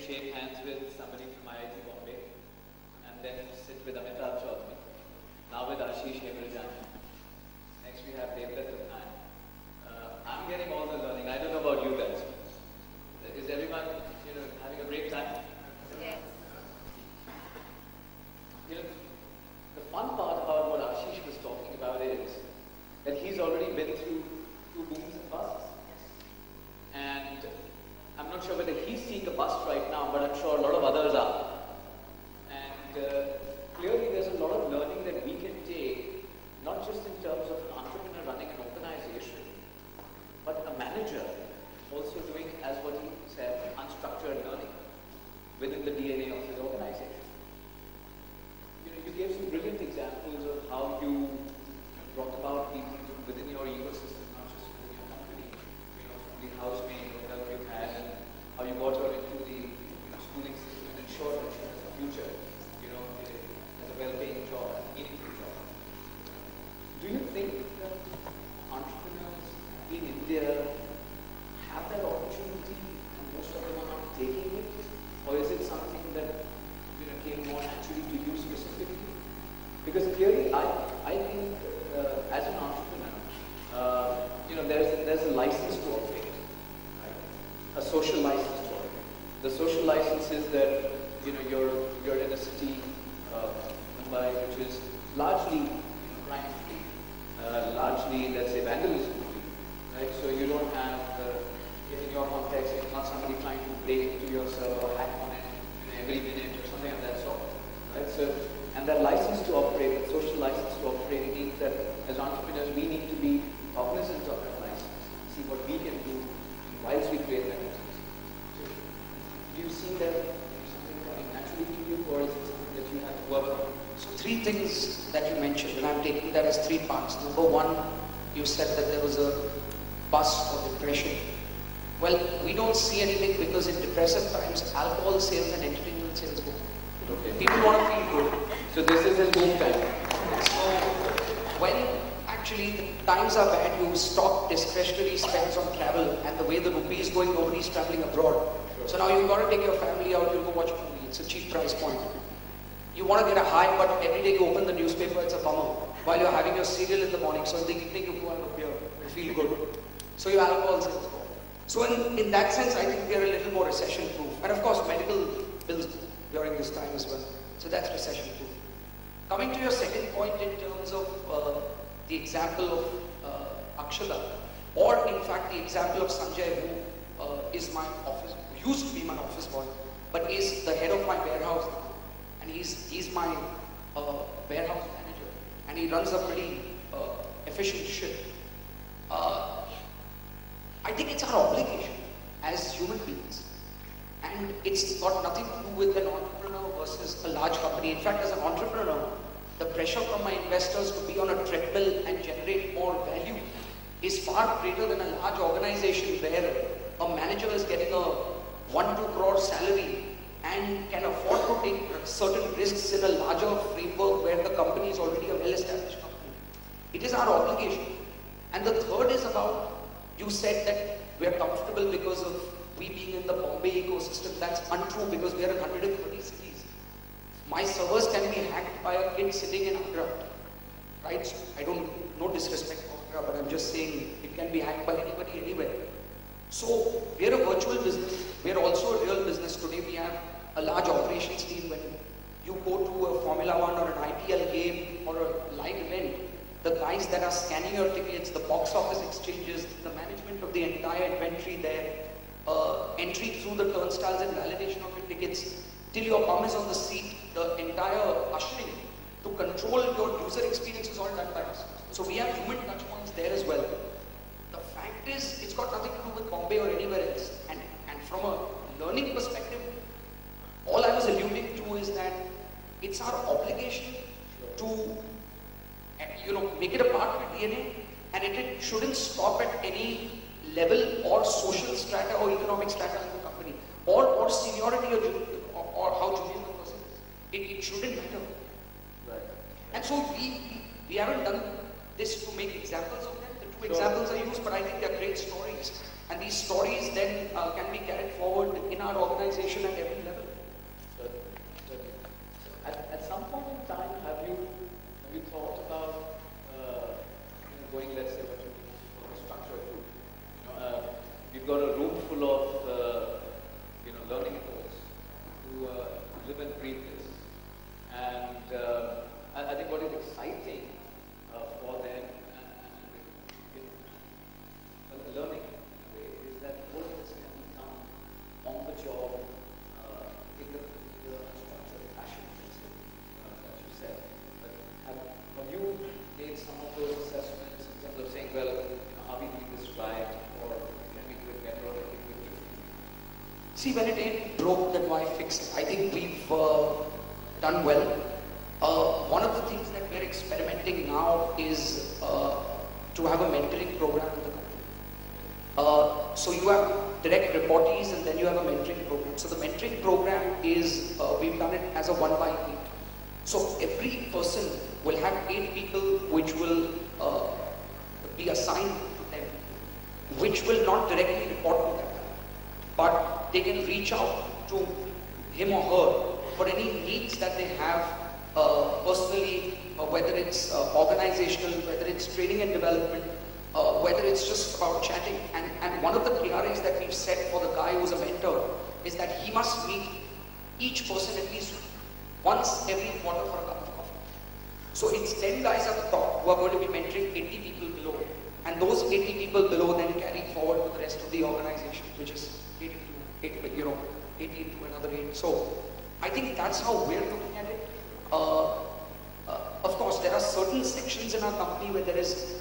shake hands with somebody from IIT Bombay and then sit with Amitabh Chaudhary. Now with Ashish Hemrajani. Next we have Leapvault. I'm getting all the learning. I don't know about you guys. Is everyone, having a great time? Yes. The fun part about what Ashish was talking about is that he's already been through 2 booms and busts. And I'm not sure whether he's seeing a bust right now, but I'm sure a lot of others are. And clearly there's a lot of learning that we can take, not just in terms of an entrepreneur running an organization, but a manager also doing, as what he said, unstructured learning within the DNA of his organization. You gave some brilliant examples of how you brought about people within your ecosystem, not just within your company, from the housemaid or help you had, and how you got her into the schooling system and ensured that she has a future, as a well-paying job, as a meaningful job. Do you think that entrepreneurs in India have that opportunity and most of them are not taking it? Or is it something that came more naturally to you specifically? Because clearly I think as an entrepreneur, there's a license to operate, right? A social license to operate. The social license is that you're in a city, Mumbai, which is largely crime-free, largely, let's say, vandalism-free, right? So you don't have, in your context, it's not somebody trying to break into your server or hack on it every minute or something of that sort, right? So, and that license to operate, that social license to operate, means that as entrepreneurs, we need to be cognizant of that license, see what we can do whilst we create that license. So, do you see that something coming naturally to you, or is it something that you have to work on? So 3 things that you mentioned, and I'm taking that as 3 parts. Number 1, you said that there was a bust or depression. Well, we don't see anything because in depressive times, alcohol sales and entertainment sales go. Okay. People want to feel good. So this is his boom time. So when actually the times are bad, you stop discretionary spends on travel, and the way the rupee is going, nobody's traveling abroad. Sure. So now you've got to take your family out, you'll go watch a movie. It's a cheap price point. You want to get a high, but every day you open the newspaper, it's a bummer. While you're having your cereal in the morning, so in the evening you go and appear, you feel good. So your alcohol sales go. So in that sense, I think we are a little more recession-proof. And of course, medical bills during this time as well. So that's recession-proof. Coming to your second point in terms of the example of Akshada, or in fact the example of Sanjay, who is my office, used to be my office boy, but is the head of my warehouse now. And he's my warehouse manager, and he runs a pretty efficient ship. I think it's our obligation as human beings, and it's got nothing to do with an entrepreneur versus a large company. In fact, as an entrepreneur, the pressure from my investors to be on a treadmill and generate more value is far greater than a large organization where a manager is getting a 1-2 crore salary and can afford to take certain risks in a larger framework where the company is already a well-established company. It is our obligation. And the third is about, you said that we are comfortable because of we being in the Bombay ecosystem. That's untrue because we are in 130 cities. My servers can be hacked by a kid sitting in Agra, right? So I don't, no disrespect for Agra, but I'm just saying it can be hacked by anybody, anywhere. So we are a virtual business. We are also a real business. Today we have a large operations team. When you go to a Formula 1 or an IPL game or a live event, the guys that are scanning your tickets, the box office exchanges, the management of the entire inventory there, entry through the turnstiles and validation of your tickets, till your bum is on the seat, the entire ushering to control your user experience is all done by us. So we have human touch points there as well. The fact is, it's got nothing to do with Bombay or anywhere else. And from a learning perspective, all I was alluding to is that it's our obligation to make it a part of your DNA, and it shouldn't stop at any level or social strata or economic strata in the company, or seniority or how junior the person is. It shouldn't matter. Right. And so we haven't done this to make examples of them. The Two examples are used, but I think they're great stories. And these stories then can be carried forward in our organization at every level. At some point in time, have you thought about going, let's say, what you call a structured group? We've got a room full of learning adults who live and breathe this, and I think what is exciting for them and learning is that all of this can become on the job in the structured fashion, as you said. But have you made some of those assessments in terms of saying, well, are we doing this right, or can we do it better, or can we do it differently? See, when it ain't broke, then why fix it? I think we've done well. One of the things that we're experimenting now is to have a mentoring program in the company. So you have direct reportees and then you have a mentoring program. So the mentoring program is, we've done it as a 1/8. So every person will have 8 people which will be assigned to them, which will not directly report to them, but they can reach out to him or her for any needs that they have personally, whether it's organizational, whether it's training and development, whether it's just about chatting. And one of the KRAs that we've set for the guy who's a mentor is that he must meet each person at least once every quarter for a cup of coffee. So it's 10 guys at the top who are going to be mentoring 80 people below. And those 80 people below then carry forward to the rest of the organization, which is 80 into another 8. So I think that's how we're looking at it. Of course, there are certain sections in our company where there is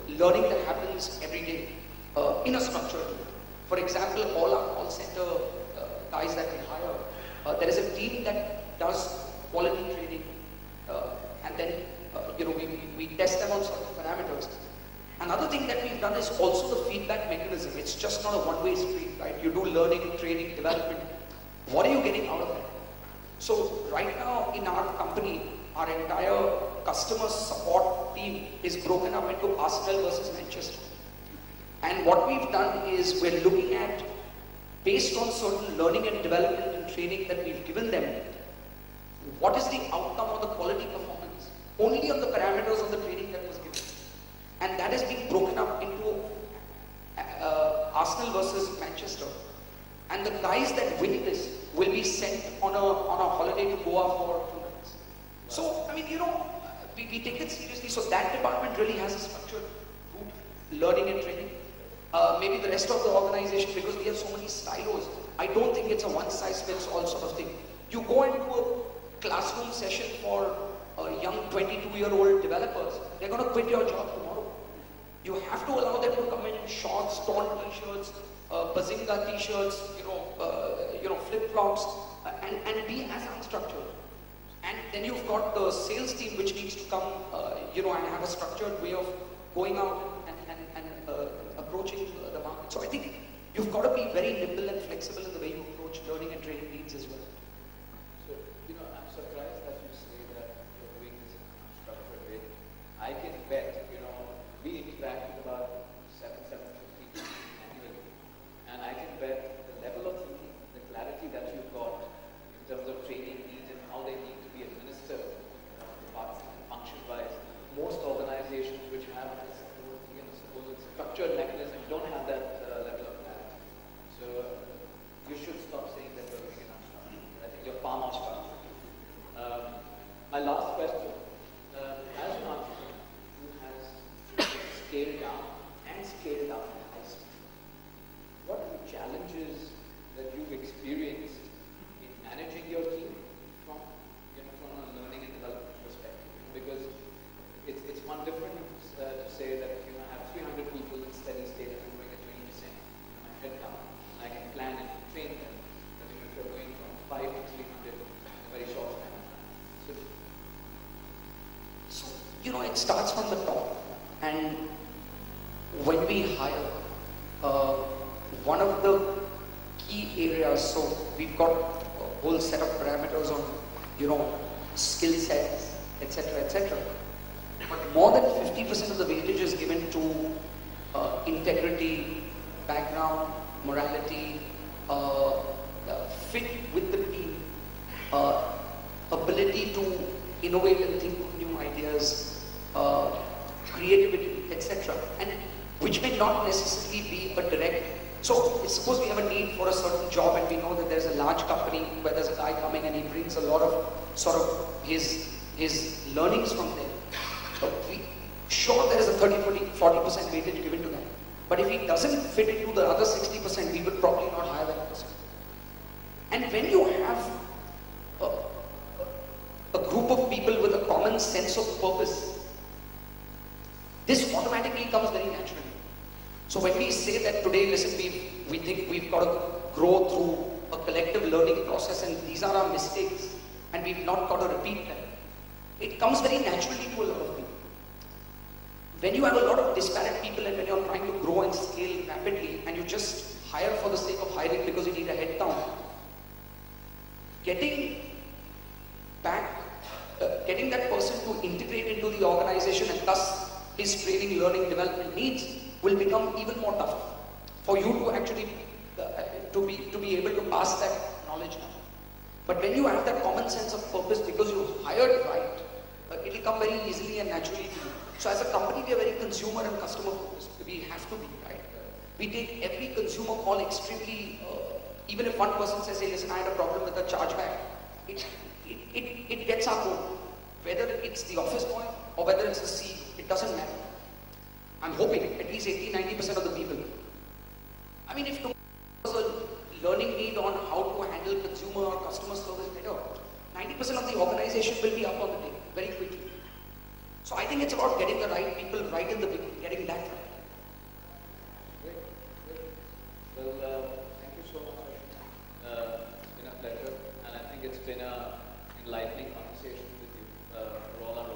learning that happens every day in a structured way. For example, all our call center guys that we hire, there is a team that does quality training, and then we test them on certain parameters. Another thing that we've done is also the feedback mechanism. It's just not a one-way street, right? You do learning, training, development. What are you getting out of that? So right now in our company, our entire customer support team is broken up into Arsenal versus Manchester. And what we've done is we're looking at, based on certain learning and development and training that we've given them, what is the outcome of the quality performance? Only on the parameters of the training that was given. And that is being broken up into Arsenal versus Manchester. And the guys that win this will be sent on a holiday to Goa for 2 nights. So, I mean, we take it seriously. So that department really has a structured route, learning and training. Maybe the rest of the organization, because we have so many silos, I don't think it's a one-size-fits-all sort of thing. You go into a classroom session for young 22-year-old developers, they're going to quit your job tomorrow. You have to allow them to come in shorts, torn t-shirts, bazinga t-shirts, flip-flops, and be as unstructured. And then you've got the sales team which needs to come, and have a structured way of going out and approaching the market. So I think you've got to be very nimble and flexible in the way you approach learning and training needs as well. So, I'm surprised that you say that you're doing this in a structured way. I can bet, we interact with about 750 people annually. And I can bet the level of thinking, the clarity that you've got in terms of training needs and how they need to be administered, function-wise. Most organizations which have this structured mechanism don't have that level of clarity. So you should stop saying that you're doing it unstructured. I think you're far more structured. My last question, as an entrepreneur who has scaled down and scaled up at high speed, what are the challenges that you've experienced in managing your team from a learning and development perspective? Because it's one difference to say that I have 300 people in steady state and I'm growing at 20% my headcount, and I can plan and train them. But if you're going from 5 to 300 in a very short time of time. So it starts from the top. And when we hire, one of the key areas, so we've got a whole set of parameters on, skill sets, etc., etc. but more than 50% of the weightage is given to integrity, background, morality, fit with the team, ability to innovate and think of new ideas, creativity, etc. And which may not necessarily be a direct. So suppose we have a need for a certain job and we know that there's a large company where there's a guy coming and he brings a lot of sort of his learnings from there. So sure there is a 30, 40% weightage given to that. But if he doesn't fit into the other 60%, we would probably not hire that person. And when you have a group of people with a common sense of purpose, this automatically comes very naturally. So when we say that today, listen, we think we've got to grow through a collective learning process and these are our mistakes and we've not got to repeat them, it comes very naturally to a lot of people. When you have a lot of disparate people and when you're trying to grow and scale rapidly and you just hire for the sake of hiring because you need a head count, getting that person to integrate into the organization and thus his training, learning, development needs will become even more tough for you to actually to be able to pass that knowledge down. But when you have that common sense of purpose because you hired right, it will come very easily and naturally to you. So as a company, we are very consumer and customer focused. We have to be, right? We take every consumer call extremely, even if one person says, hey, listen, I had a problem with the chargeback, it gets our phone. Whether it's the office boy or whether it's the CEO, it doesn't matter. I'm hoping at least 80-90% of the people. I mean, if there was a learning need on how to handle consumer or customer service better, 90% of the organization will be up on the day very quickly. So I think it's about getting the right people right in the beginning, getting that right. Great, great. Well, thank you so much, Ashish. It's been a pleasure, and I think it's been an enlightening conversation with you for all our